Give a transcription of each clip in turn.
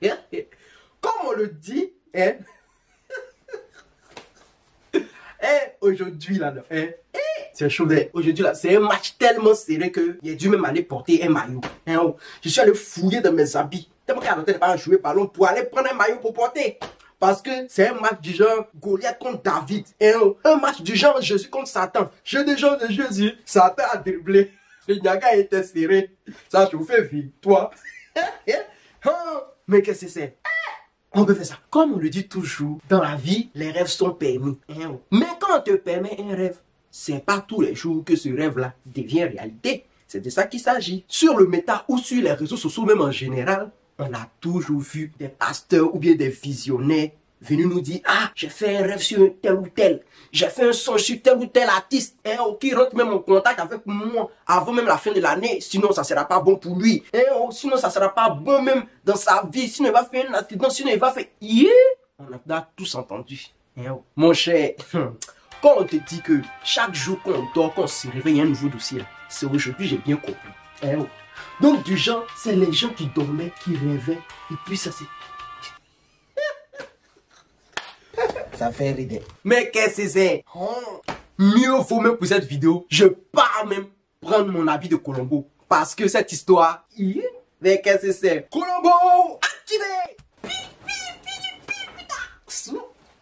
Comme on le dit, hein, aujourd'hui là, c'est chaud. Aujourd'hui là, c'est un match tellement serré que j'ai dû même aller porter un maillot. Je suis allé fouiller dans mes habits. Tellement qu'il arrêtait de pas jouer ballon pour aller prendre un maillot pour porter. Parce que c'est un match du genre Goliath contre David. Un match du genre Jésus contre Satan. Jeu de genre de Jésus, Satan a dribblé. Le Niaga était serré. Ça chauffait vite, toi. Mais qu'est-ce que c'est? On peut faire ça. Comme on le dit toujours, dans la vie, les rêves sont permis. Mais quand on te permet un rêve, c'est pas tous les jours que ce rêve-là devient réalité. C'est de ça qu'il s'agit. Sur le méta ou sur les réseaux sociaux, même en général, on a toujours vu des pasteurs ou bien des visionnaires venus nous dire: ah, j'ai fait un rêve sur tel ou tel. J'ai fait un son sur tel ou tel artiste. Qui rentre même en contact avec moi avant même la fin de l'année. Sinon, ça sera pas bon pour lui. Sinon, ça sera pas bon même dans sa vie. Sinon, il va faire un accident. Sinon, il va faire... On a tous entendu. Mon cher, quand on te dit que chaque jour qu'on dort, qu'on se réveille, il y a un nouveau dossier. C'est aujourd'hui, j'ai bien compris. Donc, du genre, c'est les gens qui dormaient, qui rêvaient. Et puis, ça c'est... Ça fait rire. Mais qu'est-ce que c'est? Mieux vaut même pour cette vidéo, je pars même prendre mon habit de Colombo. Parce que cette histoire... Mais qu'est-ce que c'est? Colombo, activé!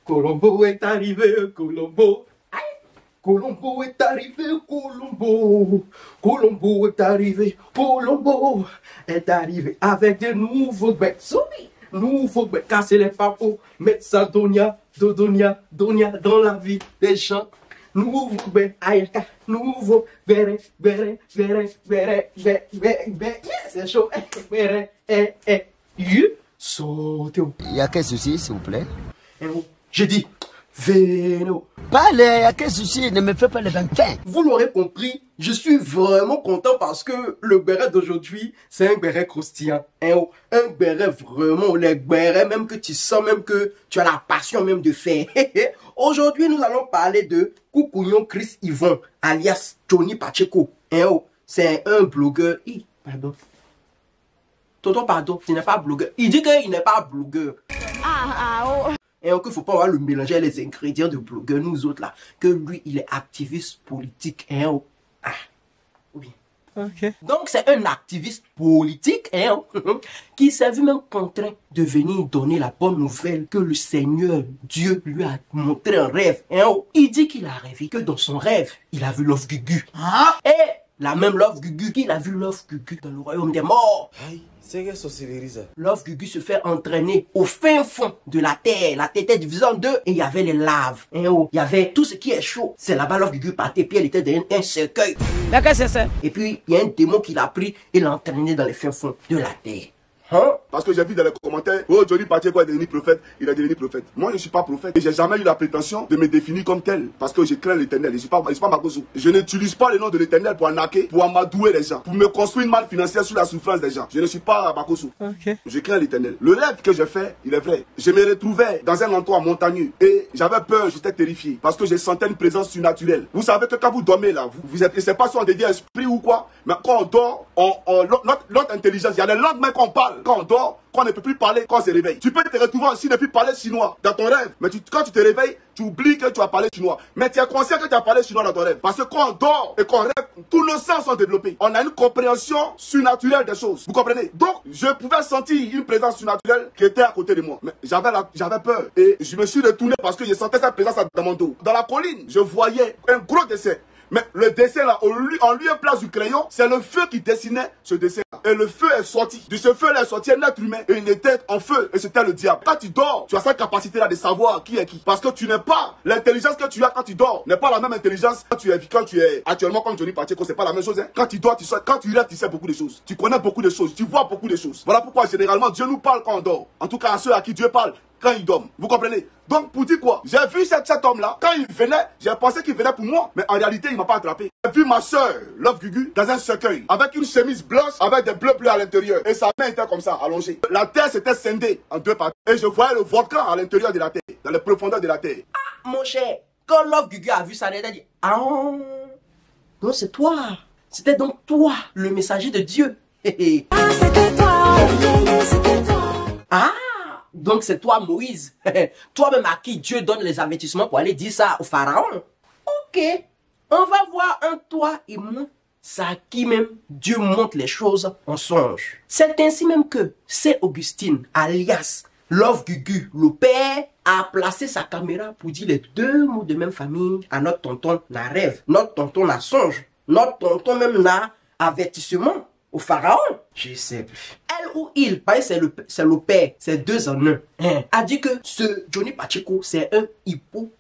Colombo est arrivé, Colombo. Colombo est arrivé, Colombo. Colombo est arrivé, Colombo est arrivé avec de nouveaux becs. Nouveau becs, casser les papos, mettre ça Donia dans la vie des gens. Nouveau becs, aïka, nouveau beret, c'est chaud, sautez. Il y a quel souci, s'il vous plaît? J'ai dit, venez. Parlez, il y a quel souci? Ne me fais pas les vainqueurs. Vous l'aurez compris, je suis vraiment content parce que le béret d'aujourd'hui, c'est un béret croustillant. Un béret vraiment, les bérets même que tu sens, même que tu as la passion même de faire. Aujourd'hui, nous allons parler de Coucougnon Chris Yvon, alias Johnny Pacheco. C'est un blogueur. Pardon. Tonton, pardon, tu n'es pas blogueur. Il dit qu'il n'est pas blogueur. Et qu'il ne faut pas avoir le mélanger les ingrédients de blogueur, nous autres là. Que lui, il est activiste politique. Oui. Ok. Donc, c'est un activiste politique qui s'est vu même contraint de venir donner la bonne nouvelle que le Seigneur, Dieu, lui a montré un rêve. Il dit qu'il a rêvé que dans son rêve, il a vu Love Gugu. Et la même Love Gugu qu'il a vu Love Gugu dans le royaume des morts. C'est quelle sorcellerie ça? Love Gugu se fait entraîner au fin fond de la terre. La terre était divisée en deux et il y avait les laves. Il y avait tout ce qui est chaud. C'est là-bas Love Gugu partait puis elle était dans un cercueil. Mais qu'est-ce que c'est ça? Et puis il y a un démon qui l'a pris et l'a entraîné dans les fins fonds de la terre. Parce que j'ai vu dans les commentaires, oh Johnny Pacheco est devenu prophète, il est devenu prophète. Moi je ne suis pas prophète et j'ai jamais eu la prétention de me définir comme tel. Parce que je crains l'éternel, je ne suis pas Makoso. Je n'utilise pas le nom de l'éternel pour arnaquer, pour amadouer les gens, pour me construire une manne financière sur la souffrance des gens. Je ne suis pas Makoso. Je crains l'éternel. Le rêve que j'ai fait, il est vrai. Je me retrouvais dans un endroit montagneux et j'avais peur, j'étais terrifié. Parce que je sentais une présence surnaturelle. Vous savez que quand vous dormez là, vous êtes, je ne sais pas si on devient esprit ou quoi, mais quand on dort, notre intelligence, il y a des langues même qu'on parle. Quand on dort, qu'on ne peut plus parler quand on se réveille. Tu peux te retrouver aussi ne plus parler chinois dans ton rêve. Mais quand tu te réveilles, tu oublies que tu as parlé chinois. Mais tu es conscient que tu as parlé chinois dans ton rêve. Parce que quand on dort et qu'on rêve, tous nos sens sont développés. On a une compréhension surnaturelle des choses. Vous comprenez? Donc, je pouvais sentir une présence surnaturelle qui était à côté de moi. Mais j'avais peur. Et je me suis retourné parce que je sentais cette présence dans mon dos. Dans la colline, je voyais un gros dessin. Mais le dessin là, en lieu et place du crayon, c'est le feu qui dessinait ce dessin là. Et le feu est sorti. De ce feu là est sorti un être humain. Et il était en feu. Et c'était le diable. Quand tu dors, tu as cette capacité là de savoir qui est qui. Parce que tu n'es pas, l'intelligence que tu as quand tu dors n'est pas la même intelligence quand tu es actuellement comme Johnny Pacheco. C'est pas la même chose. Quand tu dors, quand tu rêves, tu sais beaucoup de choses. Tu connais beaucoup de choses. Tu vois beaucoup de choses. Voilà pourquoi généralement Dieu nous parle quand on dort. En tout cas à ceux à qui Dieu parle quand il dort. Vous comprenez? Donc pour dire quoi? J'ai vu cet homme-là, quand il venait, j'ai pensé qu'il venait pour moi, mais en réalité, il m'a pas attrapé. J'ai vu ma soeur, Love Gugu, dans un cercueil, avec une chemise blanche, avec des bleus à l'intérieur. Et sa main était comme ça, allongée. La terre s'était scindée en deux parties. Et je voyais le volcan à l'intérieur de la terre, dans les profondeurs de la terre. Mon cher, quand Love Gugu a vu ça, il a dit, donc c'est toi. C'était donc toi, le messager de Dieu. C'était toi, c'était toi. Donc c'est toi Moïse, toi-même à qui Dieu donne les avertissements pour aller dire ça au pharaon. Ok, on va voir un toi et moi, c'est à qui même Dieu montre les choses en songe. C'est ainsi même que c'est Augustine, alias Love Gugu, le père, a placé sa caméra pour dire les deux mots de même famille à notre tonton n'a rêve, notre tonton n'a songe, notre tonton même n'a avertissement au pharaon. Je sais plus. Elle ou il, c'est le père, c'est deux en un. A dit que ce Johnny Pacheco, c'est un hippo,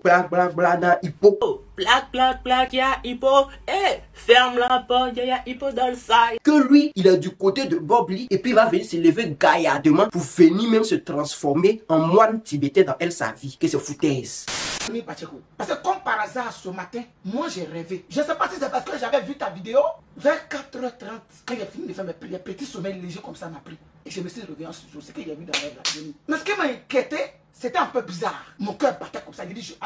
black, dans hippo. Black, y'a hippo. Eh, ferme la porte, y'a hippo dans le side. Que lui, il est du côté de Bob Lee et puis il va venir se lever gaillardement pour venir même se transformer en moine tibétain dans elle sa vie, que c'est foutaise. Johnny Pacheco. Parce que comme par hasard ce matin, moi j'ai rêvé. Je sais pas si c'est parce que j'avais vu ta vidéo. Vers 4h30, quand j'ai fini de faire mes prières, petit sommeil léger comme ça m'a pris. Et je me suis réveillé en studio. C'est ce que j'ai vu dans la rêve là. Mais ce qui m'a inquiété, c'était un peu bizarre. Mon cœur battait comme ça. J'ai dit,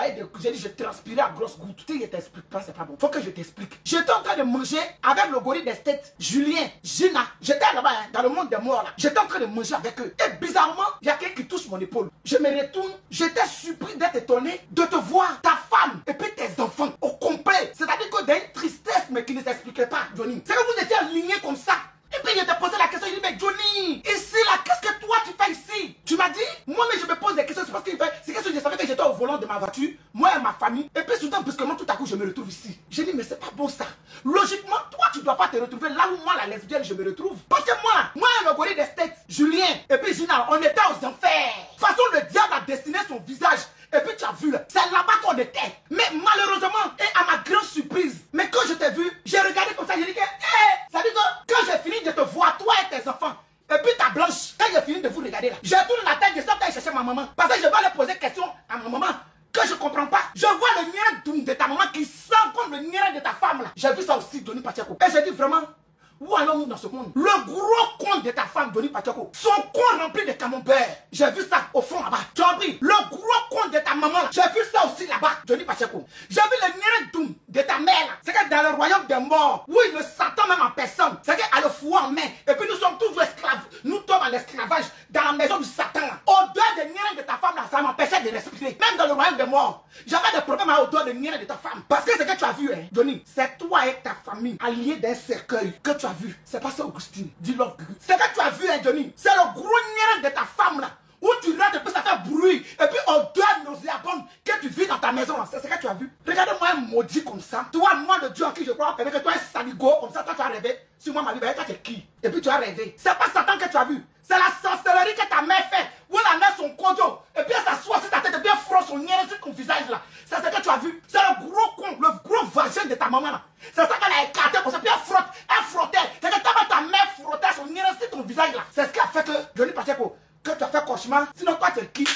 je transpirais à grosses gouttes. Tu sais, je t'explique pas, c'est pas bon. Faut que je t'explique. J'étais en train de manger avec le gorille des States, Julien, Gina. J'étais là-bas, hein, dans le monde des morts là. J'étais en train de manger avec eux. Et bizarrement, il y a quelqu'un qui touche mon épaule. Je me retourne. J'étais surpris d'être étonné de te voir, ta femme et puis tes enfants au complet. C'est-à-dire que dans une tristesse, mais qui ne s'expliquait pas, Johnny. C'est que vous étiez alignés comme ça. Et puis je t'ai posé la question, je dis mais Johnny, ici là, qu'est-ce que toi tu fais ici? Tu m'as dit, moi mais je me pose des questions, c'est parce qu'il fait, c'est que je savais que j'étais au volant de ma voiture, moi et ma famille, et puis soudain, brusquement, tout à coup, je me retrouve ici. J'ai dit mais c'est pas bon ça. Logiquement, toi tu dois pas te retrouver là où moi la lesbienne je me retrouve. Parce que moi et le gorille des States, Julien, et puis Gina, on était aux enfers. De toute façon, le diable a dessiné son visage. Et puis tu as vu là, c'est là-bas qu'on était. Mais malheureusement, et à ma grande surprise, mais quand je t'ai vu, j'ai regardé comme ça, j'ai dit que, ça veut dire que quand j'ai fini de te voir, toi et tes enfants, et puis ta blanche, quand j'ai fini de vous regarder là, j'ai tourné la tête, je sors d'aller chercher ma maman. Parce que je vais aller poser question à ma maman que je comprends pas. Je vois le nien de ta maman qui sent comme le nien de ta femme là. J'ai vu ça aussi, Johnny Pacheco. Et j'ai dit vraiment, où allons-nous dans ce monde? Le gros con de ta femme, Johnny Pacheco. Son con rempli de camembert. J'ai vu ça au fond là-bas. Tu as vu? Le gros con de ta maman là. J'ai vu ça aussi là-bas, Johnny Pacheco. J'ai vu le niretoum de ta mère là. C'est que dans le royaume des morts, oui, le Satan même en personne. C'est qu'elle a le fouet en main. Et puis nous sommes toujours esclaves. Nous tombons en esclavage dans la maison du Satan là. Au-delà de niretoum de ta femme là, ça m'empêchait de respirer. Même dans le royaume des morts, j'avais des problèmes à au-delà de niretoum de ta femme. Parce que ce que tu as vu, hein, Johnny, c'est toi et ta famille alliés d'un cercueil que tu as vu. C'est pas ça, Augustine. Dis-le. C'est que tu as vu, hein, Johnny. C'est le gros nien de ta femme là. Où tu rentres et puis ça fait bruit. Et puis odeur nauséabonde que tu vis dans ta maison là. C'est ce que tu as vu. Regarde-moi un maudit comme ça. Toi, moi, le Dieu en qui je crois, que toi, un saligo comme ça, toi, tu as rêvé. Sur moi, ma vie, ben, toi, tu es qui? Et puis tu as rêvé. C'est pas Satan que tu as vu. C'est la sorcellerie que ta mère fait. Où elle met son conjo. Et puis elle s'assoit sur ta tête et puis elle frotte son nien sur ton visage là. C'est ce que tu as vu. C'est le gros con, le gros vagin de ta maman là. C'est ça qu'elle a écarté comme ça. Puis elle frottait. C'est que ta mère frottait son nien sur ton visage là. C'est ce qui a fait que, Johnny Pacheco, que tu as fait cauchemar. Sinon toi tu es qui?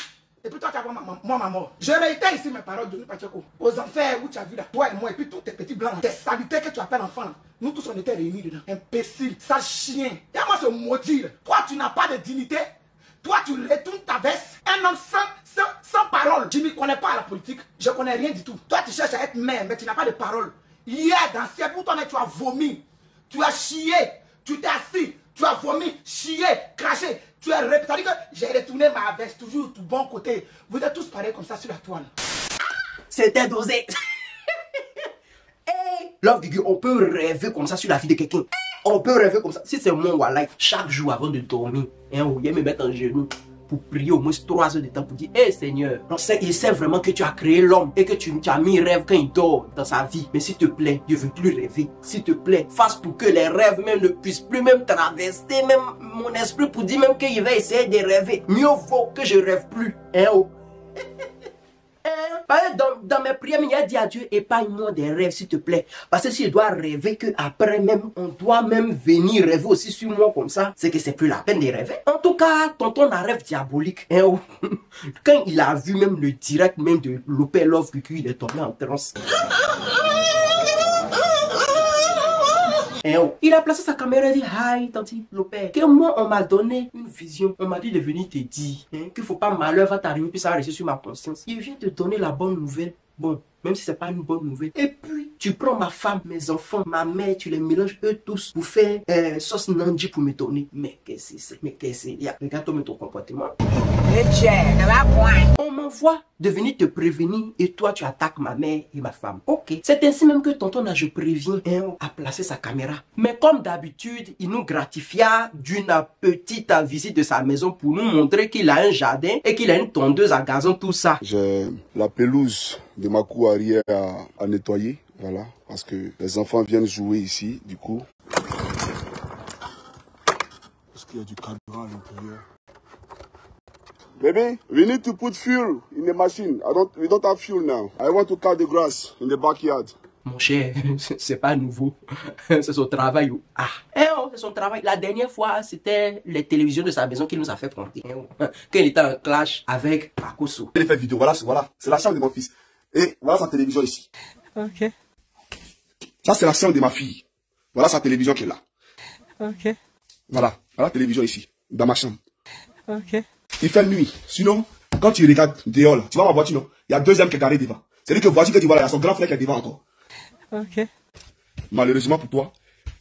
Et puis toi tu as voir ma mort. Je réitère ici mes paroles, Johnny Pacheco. Aux enfers où tu as vu là, toi et moi, et puis tous tes petits blancs, tes saletés que tu appelles enfants là. Nous tous on était réunis dedans. Imbécile, sale chien. Et moi ce maudit là. Toi tu n'as pas de dignité. Toi tu retournes ta veste. Un homme sans parole. Tu ne connais pas la politique. Je connais rien du tout. Toi tu cherches à être maire, mais tu n'as pas de parole. Hier dans ce pour toi tu as vomi. Tu as chié. Tu t'es assis. Tu as vomi, chié, craché. Tu as répété. C'est-à-dire que j'ai retourné ma veste toujours du bon côté. Vous êtes tous pareils comme ça sur la toile. C'était dosé. Hey, Love Gugu, on peut rêver comme ça sur la vie de quelqu'un. On peut rêver comme ça. Si c'est mon Wallah, chaque jour avant de dormir, vous me mettre en genoux pour prier au moins 3 heures de temps pour dire, hé Seigneur, il sait vraiment que tu as créé l'homme et que tu as mis rêve quand il dort dans sa vie. Mais s'il te plaît, je ne veux plus rêver. S'il te plaît, fasse pour que les rêves même ne puissent plus même traverser même mon esprit pour dire même qu'il va essayer de rêver. Mieux vaut que je rêve plus. Dans mes prières, il a dit à Dieu, épargne-moi des rêves s'il te plaît. Parce que s'il doit rêver qu'après même, on doit même venir rêver aussi sur moi comme ça, c'est que c'est plus la peine de rêver. En tout cas, tonton a un rêve diabolique. Quand il a vu même le direct même de Lopé Love Gugu, il est tombé en transe. Il a placé sa caméra et dit, hi, tanti Lopé, que moi on m'a donné une vision. On m'a dit de venir te dire qu'il ne faut pas malheur va t'arriver puis ça va rester sur ma conscience. Il vient te donner la bonne nouvelle. Bon, même si c'est pas une bonne nouvelle. Et puis, tu prends ma femme, mes enfants, ma mère, tu les mélanges eux tous pour faire sauce Nandi pour me donner. Mais qu'est-ce que c'est? Mais qu'est-ce que c'est? Regarde-toi ton comportement. On m'envoie de venir te prévenir et toi tu attaques ma mère et ma femme. Ok. C'est ainsi même que tonton je préviens a placé sa caméra. Mais comme d'habitude, il nous gratifia d'une petite visite de sa maison pour nous montrer qu'il a un jardin et qu'il a une tondeuse à gazon, tout ça. J'ai la pelouse de ma cour arrière à nettoyer, voilà, parce que les enfants viennent jouer ici, du coup. Est-ce qu'il y a du carburant à l'intérieur? Baby, we need to put fuel in the machine. We don't have fuel now. I want to cut the grass in the backyard. Mon cher, c'est pas nouveau. C'est son travail. Ah, c'est son travail. La dernière fois, c'était les télévisions de sa maison qui nous a fait compter. Quand il était en clash avec Pakoso. Il fait vidéo, voilà, c'est la chambre de mon fils. Et voilà sa télévision ici. Ok. Ça, c'est la chambre de ma fille. Voilà sa télévision qui est là. Ok. Voilà la télévision ici, dans ma chambre. Ok. Il fait nuit. Sinon, quand tu regardes dehors, là, tu vois ma voiture, non? Il y a deuxième qui est garé devant. C'est-à-dire que la voiture que tu vois là, il y a son grand frère qui est devant encore. Ok. Malheureusement pour toi,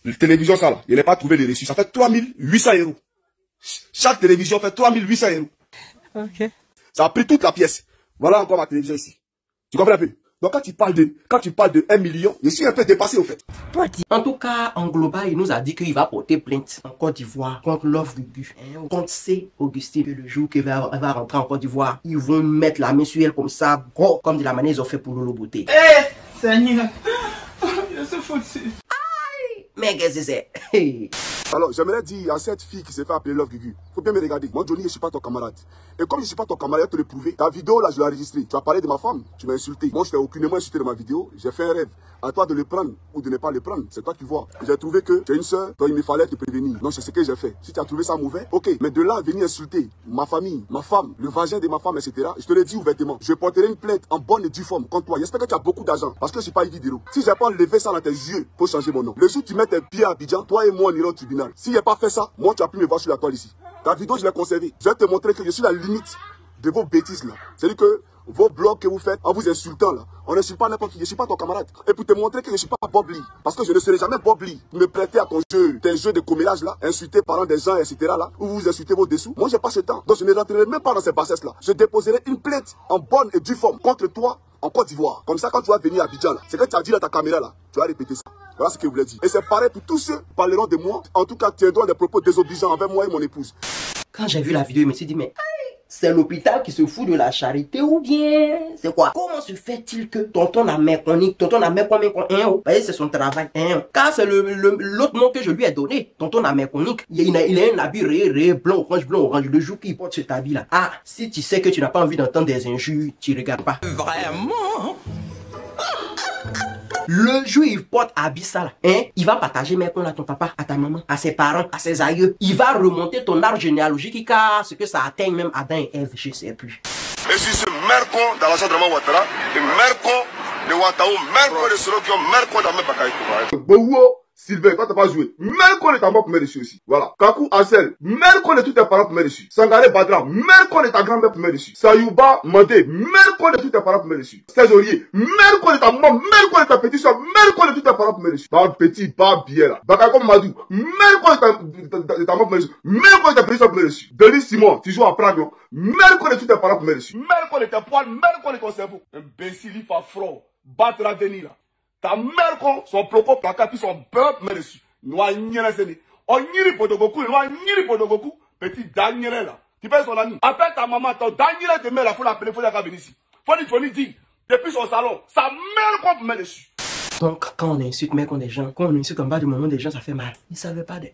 la télévision, ça là, il n'a pas trouvé les reçus. Ça fait 3800 €. Chaque télévision fait 3800 €. Ok. Ça a pris toute la pièce. Voilà encore ma télévision ici. Tu comprends un peu? Donc quand tu parles de 1 million, je suis un peu dépassé au fait. En tout cas, en global, il nous a dit qu'il va porter plainte en Côte d'Ivoire contre Love Gugu, contre C. Augustine. Le jour qu'il va rentrer en Côte d'Ivoire, ils vont mettre la main sur elle comme ça, gros, comme de la manière ils ont fait pour Lolo Beauté. Eh, Seigneur, je suis foutu. Mais qu'est-ce que c'est? Alors, j'aimerais dire à cette fille qui s'est fait appeler Love Gugu, faut bien me regarder. Moi, Johnny, je ne suis pas ton camarade. Et comme je ne suis pas ton camarade, je te le prouver. Ta vidéo, là, je l'ai enregistrée. Tu as parlé de ma femme, tu m'as insulté. Moi, je t'ai aucunement insulté dans ma vidéo. J'ai fait un rêve. À toi de le prendre ou de ne pas le prendre. C'est toi qui vois. J'ai trouvé que tu as une soeur, donc il me fallait te prévenir. Donc, c'est ce que j'ai fait. Si tu as trouvé ça mauvais, ok. Mais de là, venir insulter ma famille, ma femme, le vagin de ma femme, etc. Je te l'ai dit ouvertement. Je porterai une plainte en bonne et due forme contre toi. J'espère que tu as beaucoup d'argent. Parce que je ne suis pas une vidéo. Si j'ai pas enlevé ça dans tes yeux pour changer mon nom. Le jour où tu mets tes pieds à Abidjan, toi et moi, on ira au tribunal. Si j'ai pas fait ça, moi, tu as pu me voir sur la toile ici. Ta vidéo, je l'ai conservée. Je vais te montrer que je suis la limite de vos bêtises là. C'est-à-dire que vos blogs que vous faites en vous insultant là, on n'insulte pas n'importe qui, je ne suis pas ton camarade. Et pour te montrer que je ne suis pas Bob Lee, parce que je ne serai jamais Bob Lee, me prêter à ton jeu, tes jeux de commérage là, insulter parents des gens, etc. là, où vous insultez vos dessous. Moi, j'ai pas ce temps. Donc je ne rentrerai même pas dans ces bassesses là. Je déposerai une plainte en bonne et due forme contre toi en Côte d'Ivoire. Comme ça, quand tu vas venir à Abidjan là, c'est que tu as dit dans ta caméra là, tu vas répéter ça. Voilà ce que je voulais dire. Et c'est pareil pour tous ceux qui parleront de moi, en tout cas tiendront des propos désobligeants envers moi et mon épouse. Quand j'ai vu la vidéo, je me suis dit, mais c'est l'hôpital qui se fout de la charité ou bien c'est quoi? Comment se fait-il que tonton a méconique, tonton a méconique, c'est son travail, car c'est l'autre nom que je lui ai donné, tonton a méconique. Il a un habit blanc, orange, le jour qu'il porte cet habit là. Ah, si tu sais que tu n'as pas envie d'entendre des injures, tu regardes pas. Vraiment? Le jour où il porte habit ça là, il va partager mes comptes à ton papa, à ta maman, à ses parents, à ses aïeux. Il va remonter ton arbre généalogique car ce que ça atteint même Adam et Ève, je sais plus. Et si ce mercon dans la Centre Ouattara, le mercon de Ouattao, mercon de Sorokion, mercon d'Amé Bakaïto. Bowo, Sylvain, quand t'as pas joué, mercon est ta maman pour mettre dessus aussi. Voilà. Kakou Ansel, mercon de tous tes parents pour mettre dessus. Sangaré Badra, mercon de ta grand-mère pour mettre dessus. Sayouba Mandé, mercon de tous tes parents pour mettre dessus. Stéjorier, mercon de ta maman, mercon de ta petite soeur, mercon de tous tes parents pour mettre dessus. Pas petit, pas bien là. Bakakom Madou, mercon de ta maman pour mettre dessus. Mercon de ta petite soeur pour mettre dessus. Denis Simon, tu joues à Prague, mercon de tous tes parents pour mettre dessus. Mercon de tes poils, mercon de ton cerveau. Imbécile, il faut froid. Battre la venir là. Ta mère, son propos placard, puis son beurre, mais dessus. Noa nyele seni. On nyiri podogoku, noa nyiri podogoku. Petit Daniel là. Tu payes son ami. Appelle ta maman, ton Daniel te met là, faut l'appeler, faut la venir ici. Faut lui dire, depuis son salon, sa mère qu'on met dessus. Donc, quand on insulte mec on des gens, quand on insulte en bas du moment des gens, ça fait mal. Ils savaient pas de...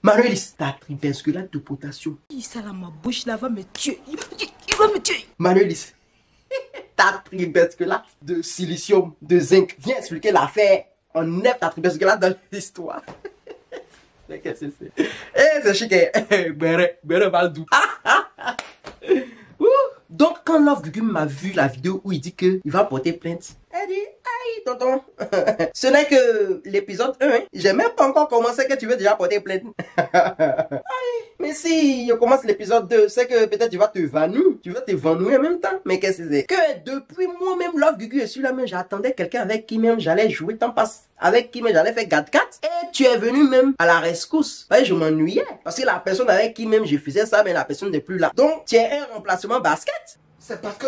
Manuelis, ta tribesculate de potassium. Il ça là, ma bouche là va me tuer. Il va me tuer. Manuelis. Ta tribesculate de silicium, de zinc. Viens expliquer l'affaire en neuf ta tribesculate dans l'histoire. Qu'est-ce que c'est? C'est chic, Bere Valdou. Donc, quand Love Gugu m'a vu la vidéo où il dit qu'il va porter plainte, elle dit, tonton. Ce n'est que l'épisode 1. Hein. J'ai même pas encore commencé que tu veux déjà porter plainte. Mais si je commence l'épisode 2, c'est que peut-être tu vas te vanner. Tu vas te vanner en même temps. Mais qu'est-ce que c'est? Que depuis moi-même, Love Gugu est sur la main, j'attendais quelqu'un avec qui même j'allais jouer temps passe. Avec qui même j'allais faire GAD4. Et tu es venu même à la rescousse. Ouais, je m'ennuyais. Parce que la personne avec qui même je faisais ça, mais la personne n'est plus là. Donc, tu es un remplacement basket. C'est parce que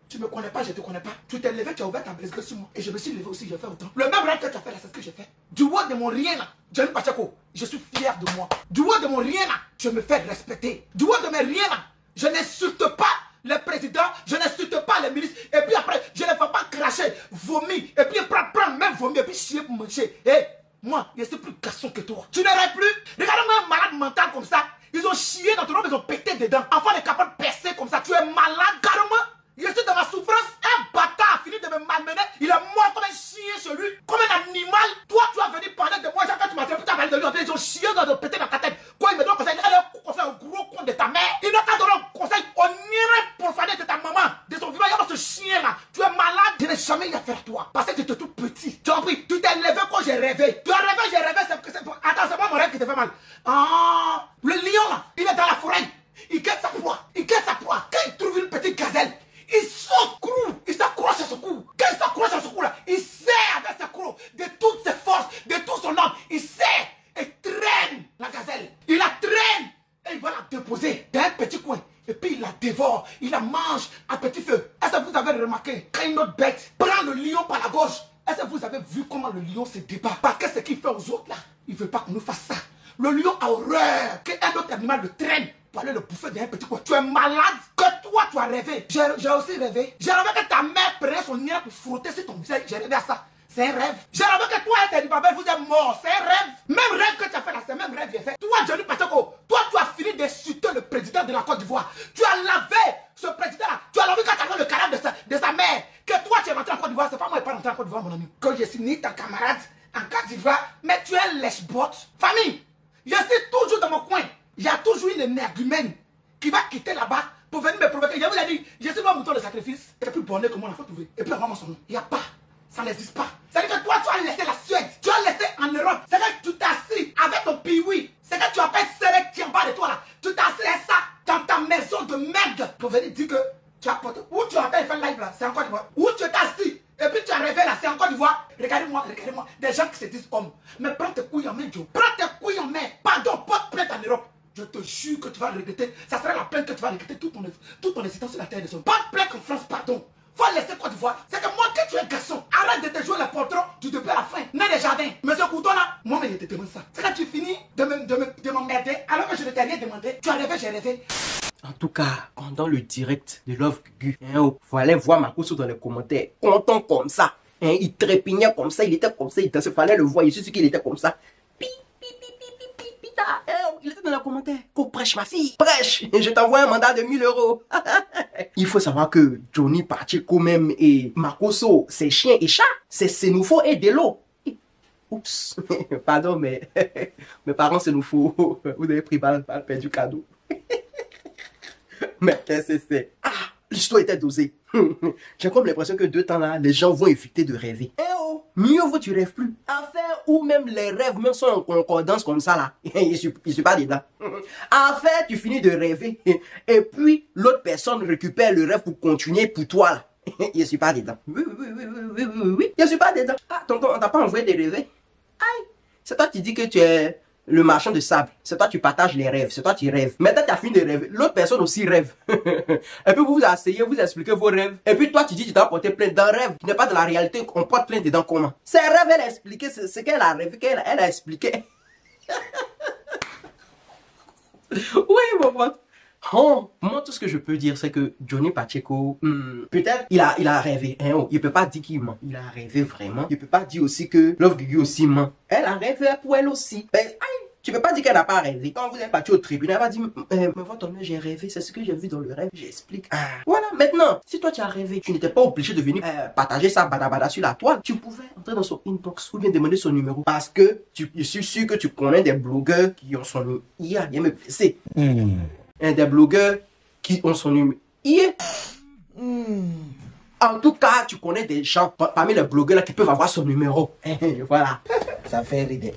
tu me connais pas, je te connais pas. Tu t'es levé, tu as ouvert ta blessure sur moi. Et je me suis levé aussi, j'ai fait autant. Le même rêve que tu as fait là, c'est ce que j'ai fait. Du haut de mon rien là, Johnny Pacheco, je suis fier de moi. Du haut de mon rien là, je me fais respecter. Du haut de mes rien là, je n'insulte pas les présidents, je n'insulte pas les ministres. Et puis après, je ne fais pas cracher, vomir. Et puis prendre même vomir, et puis chier pour manger. Hé, moi, je suis plus garçon que toi. Tu n'aurais plus. Regarde-moi un malade mental comme ça. Ils ont chié dans ton robe, ils ont pété dedans. Enfant de capable de percer comme ça. Tu es malade, carrément. Je suis dans ma souffrance. Un bâtard a fini de me malmener. Il est mort comme un chien chez lui. Comme un animal. Toi, tu as venu parler de moi. J'ai fait, tu m'as fait parler de lui. Ils ont chié dans le pété dans ta tête. Quoi, il me donne un conseil. Il a un conseil au gros con de ta mère. Il n'a qu'à donner un conseil. On irait profaner de ta maman. De son vivant. Il y a ce chien là. Tu es malade. Je n'ai jamais eu affaire à toi. Parce que tu étais tout petit. Tu as compris. Tu t'es levé quand j'ai rêvé. Tu as rêvé, j'ai rêvé. Attends, c'est pas mon rêve qui te fait mal. Ah, le lion là, il est dans la forêt. Il quitte sa proie. Il quitte sa proie. Quand il trouve une petite gazelle, il saute cou. Il s'accroche à ce cou. Quand il s'accroche à ce cou là, il serre avec sa croc de toutes ses forces, de tout son âme. Il serre et traîne la gazelle. Il la traîne et il va la déposer dans un petit coin. Et puis il la dévore. Il la mange à petit feu. Est-ce que vous avez remarqué quand une autre bête prend le lion par la gorge? Est-ce que vous avez vu comment le lion se débat? Parce que ce qu'il fait aux autres là, il ne veut pas qu'on nous fasse ça. Le lion a horreur qu'un autre animal le traîne pour aller le bouffer d'un petit coin. Tu es malade que toi tu as rêvé. J'ai aussi rêvé. J'ai rêvé que ta mère prenait son nez pour frotter sur ton visage. J'ai rêvé à ça. C'est un rêve. J'ai rêvé que toi et tes babel vous êtes morts. C'est un rêve. Même rêve que tu as fait là, c'est le même rêve que j'ai fait. Toi, Johnny Pacheco, toi tu as fini d'insulter le président de la Côte d'Ivoire. Tu as lavé ce président là. Tu as lavé quand tu as vu le cadavre de sa mère. Que toi tu es rentré en Côte d'Ivoire. C'est pas moi qui pas rentré en Côte d'Ivoire, mon ami. Quand je suis ni ta camarade en Côte d'Ivoire, mais tu es un lèche-bot. Famille. Je suis toujours dans mon coin. Il y a toujours une énergumène qui va quitter là-bas pour venir me provoquer. Je vous ai dit, je suis un mouton de sacrifice. Il est plus borné que moi, il faut trouver. Et puis avoir son nom. Il n'y a pas. Ça n'existe pas. C'est-à-dire que toi, tu as laissé la Suède. Tu as laissé en Europe. C'est-à-dire que tu t'es assis avec ton piwi. C'est que tu appelles Serek qui est en bas de toi là. Tu t'es assis ça dans ta maison de merde pour venir dire que tu as porté. Où tu appelles faire live là, c'est encore du voir. Où tu t'es assis. Et puis tu as rêvé là, c'est encore du voir. Regardez-moi, regardez-moi. Des gens qui se disent hommes. Mais prends tes couilles en main, Joe. Prends tes couilles en main. Pardon, porte plainte en Europe. Je te jure que tu vas regretter. Ça sera la plainte que tu vas regretter toute ton existence sur la terre des hommes. Pas de plainte en France, pardon. Faut laisser Côte d'Ivoire. C'est que moi, que tu es garçon, arrête de te jouer le portrait du début à la fin. Né des jardins. Monsieur Couton là, moi, mais je te demande ça. C'est quand tu finis de m'emmerder, alors que je ne t'ai rien demandé. Tu as rêvé, j'ai rêvé. En tout cas, pendant le direct de Love Gugu, faut aller voir Makosso dans les commentaires. Content comme ça. Hein, il trépignait comme ça, il était comme ça, il fallait le voir. Je suis sûr qu'il était comme ça. Il était dans les commentaires. Qu'on prêche ma fille. Prêche. Je t'envoie un mandat de 1000 €. Il faut savoir que Johnny Pacheco même et Makosso, c'est chien et chat. C'est Senufo et Delo. Oups. Pardon, mais mes parents Senufo, vous avez pris mal perdu cadeau. Mais qu'est-ce que c'est? Ah, l'histoire était dosée. J'ai comme l'impression que de temps là, les gens vont éviter de rêver. Eh oh, mieux vaut tu rêves plus. Affaire où même les rêves même sont en concordance comme ça là. Je suis pas dedans. Affaire, tu finis de rêver. Et puis, l'autre personne récupère le rêve pour continuer pour toi là. Je suis pas dedans. Oui. Je suis pas dedans. Ah, tonton, on t'a pas envoyé de rêver? Aïe, c'est toi qui dis que tu es le marchand de sable. C'est toi qui partages les rêves. C'est toi qui rêves. Maintenant, tu as fini de rêver. L'autre personne aussi rêve. Et puis, vous vous asseyez, vous expliquez vos rêves. Et puis, toi, tu dis que tu dois porter plainte d'un rêve qui n'est pas de la réalité. On porte plainte dedans comment? Ses rêves, elle a expliqué ce qu'elle a rêvé, elle a expliqué. Oui, mon pote. Oh, moi, tout ce que je peux dire, c'est que Johnny Pacheco, peut-être, il a rêvé. Hein, il peut pas dire qu'il ment. Il a rêvé vraiment. Il peut pas dire aussi que Love Gugu aussi ment. Elle a rêvé pour elle aussi. Ben, aïe, tu peux pas dire qu'elle n'a pas rêvé. Quand vous êtes parti au tribunal, elle va dire, mais votre honneur, j'ai rêvé. C'est ce que j'ai vu dans le rêve. J'explique. Ah. Voilà, maintenant, si toi tu as rêvé, tu n'étais pas obligé de venir partager ça badabada sur la toile. Tu pouvais entrer dans son inbox ou bien demander son numéro. Parce que je suis sûr que tu connais des blogueurs qui ont son numéro. Il a bien me blessé. Des blogueurs qui ont son numéro. En tout cas, tu connais des gens parmi les blogueurs là qui peuvent avoir son numéro. Voilà. Ça fait rire.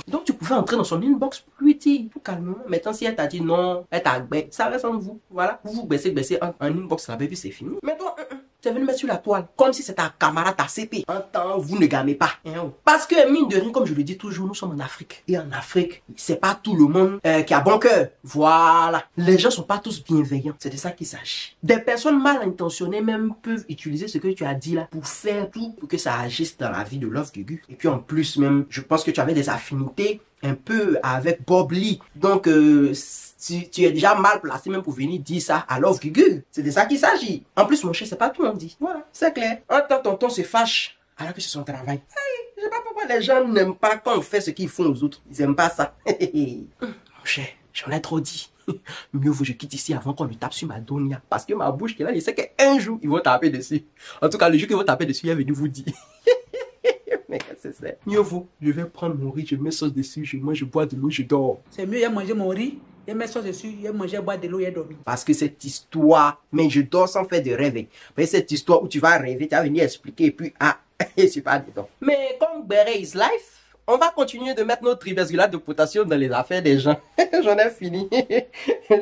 Donc tu pouvais entrer dans son inbox plus dire, tout calmement. Maintenant, si elle t'a dit non, elle t'a baissé, ça reste entre vous. Voilà. Vous baissez en inbox là, puis c'est fini. Mais toi, tu es venu mettre sur la toile. Comme si c'était un camarade, ta CP. En temps, vous ne gagnez pas. Parce que, mine de rien, comme je le dis toujours, nous sommes en Afrique. Et en Afrique, c'est pas tout le monde qui a bon cœur. Voilà. Les gens sont pas tous bienveillants. C'est de ça qu'il s'agit. Des personnes mal intentionnées même peuvent utiliser ce que tu as dit là pour faire tout pour que ça agisse dans la vie de Love Gugu. Et puis en plus même, je pense que tu avais des affinités un peu avec Bob Lee. Donc, tu es déjà mal placé même pour venir dire ça à Love Gugu. C'est de ça qu'il s'agit. En plus, mon cher, c'est pas tout le monde dit. Voilà, c'est clair. Un temps, tonton se fâche alors que c'est son travail. Hey, je sais pas pourquoi les gens n'aiment pas quand on fait ce qu'ils font aux autres. Ils aiment pas ça. Mon cher, j'en ai trop dit. Mieux vaut que je quitte ici avant qu'on lui tape sur ma donia. Parce que ma bouche, il sait qu'un jour, ils vont taper dessus. En tout cas, le jour qu'ils vont taper dessus, il est venu vous dire. Mais qu'est-ce que c'est? Mieux vaut, je vais prendre mon riz, je mets sauce dessus, je mange, je bois de l'eau, je dors. C'est mieux, il a mangé mon riz, il met sauce dessus, il a mangé, boire de l'eau, il a dormi. Parce que cette histoire, mais je dors sans faire de rêve. Mais cette histoire où tu vas rêver, tu vas venir expliquer et puis, je suis pas dedans. Mais comme Beret is life, on va continuer de mettre notre tribesculate de potassium dans les affaires des gens. J'en ai fini.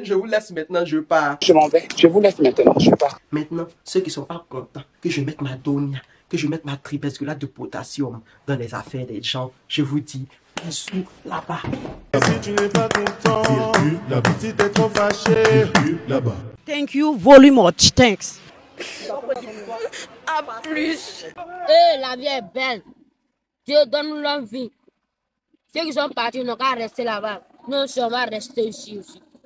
Je vous laisse maintenant, je pars. Je m'en vais. Je vous laisse maintenant, je pars. Maintenant, ceux qui sont pas contents que je mette ma donia, que je mette ma tribesculate de potassium dans les affaires des gens, je vous dis, bisous là-bas. Si tu n'es pas content, la petite est trop fâchée, là-bas. Thank you very much, thanks. À plus. La vie est belle. Dieu donne l'envie. Ceux qui sont partis n'ont qu'à rester là-bas. Nous sommes à rester ici aussi.